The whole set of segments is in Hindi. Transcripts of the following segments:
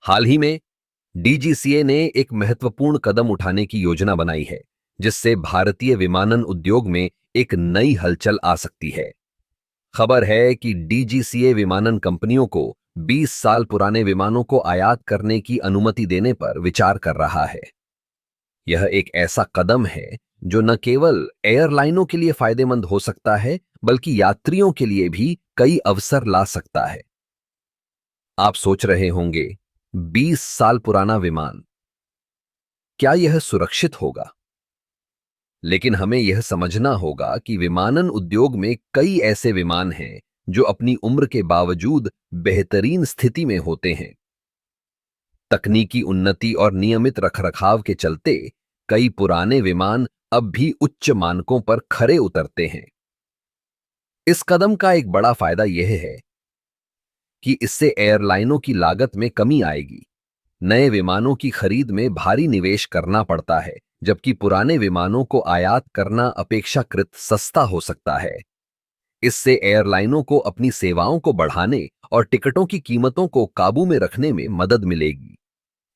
हाल ही में डीजीसीए ने एक महत्वपूर्ण कदम उठाने की योजना बनाई है, जिससे भारतीय विमानन उद्योग में एक नई हलचल आ सकती है। खबर है कि डीजीसीए विमानन कंपनियों को 20 साल पुराने विमानों को आयात करने की अनुमति देने पर विचार कर रहा है। यह एक ऐसा कदम है जो न केवल एयरलाइनों के लिए फायदेमंद हो सकता है, बल्कि यात्रियों के लिए भी कई अवसर ला सकता है। आप सोच रहे होंगे, 20 साल पुराना विमान, क्या यह सुरक्षित होगा? लेकिन हमें यह समझना होगा कि विमानन उद्योग में कई ऐसे विमान हैं जो अपनी उम्र के बावजूद बेहतरीन स्थिति में होते हैं। तकनीकी उन्नति और नियमित रखरखाव के चलते कई पुराने विमान अब भी उच्च मानकों पर खरे उतरते हैं। इस कदम का एक बड़ा फायदा यह है कि इससे एयरलाइनों की लागत में कमी आएगी। नए विमानों की खरीद में भारी निवेश करना पड़ता है, जबकि पुराने विमानों को आयात करना अपेक्षाकृत सस्ता हो सकता है। इससे एयरलाइनों को अपनी सेवाओं को बढ़ाने और टिकटों की कीमतों को काबू में रखने में मदद मिलेगी।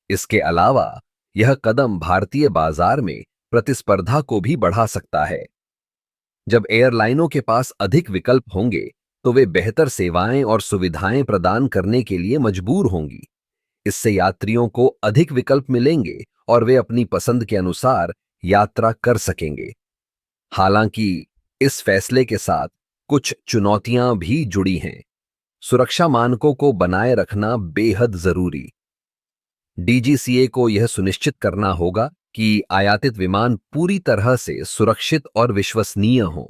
इसके अलावा यह कदम भारतीय बाजार में प्रतिस्पर्धा को भी बढ़ा सकता है। जब एयरलाइनों के पास अधिक विकल्प होंगे, तो वे बेहतर सेवाएं और सुविधाएं प्रदान करने के लिए मजबूर होंगी। इससे यात्रियों को अधिक विकल्प मिलेंगे और वे अपनी पसंद के अनुसार यात्रा कर सकेंगे। हालांकि इस फैसले के साथ कुछ चुनौतियां भी जुड़ी हैं। सुरक्षा मानकों को बनाए रखना बेहद जरूरी। डीजीसीए को यह सुनिश्चित करना होगा कि आयातित विमान पूरी तरह से सुरक्षित और विश्वसनीय हों।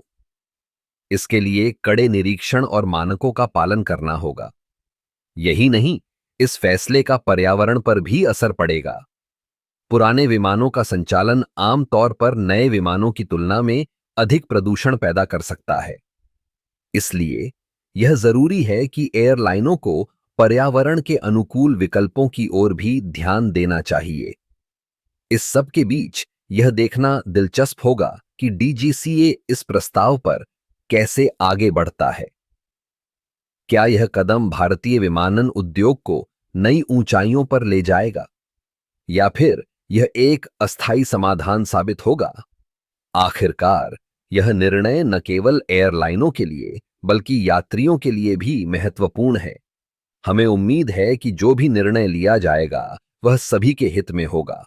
इसके लिए कड़े निरीक्षण और मानकों का पालन करना होगा। यही नहीं, इस फैसले का पर्यावरण पर भी असर पड़ेगा। पुराने विमानों का संचालन आमतौर पर नए विमानों की तुलना में अधिक प्रदूषण पैदा कर सकता है। इसलिए यह जरूरी है कि एयरलाइनों को पर्यावरण के अनुकूल विकल्पों की ओर भी ध्यान देना चाहिए। इस सब के बीच यह देखना दिलचस्प होगा कि डीजीसीए इस प्रस्ताव पर कैसे आगे बढ़ता है। क्या यह कदम भारतीय विमानन उद्योग को नई ऊंचाइयों पर ले जाएगा, या फिर यह एक अस्थायी समाधान साबित होगा? आखिरकार यह निर्णय न केवल एयरलाइनों के लिए बल्कि यात्रियों के लिए भी महत्वपूर्ण है। हमें उम्मीद है कि जो भी निर्णय लिया जाएगा वह सभी के हित में होगा।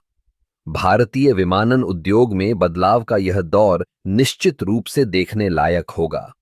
भारतीय विमानन उद्योग में बदलाव का यह दौर निश्चित रूप से देखने लायक होगा।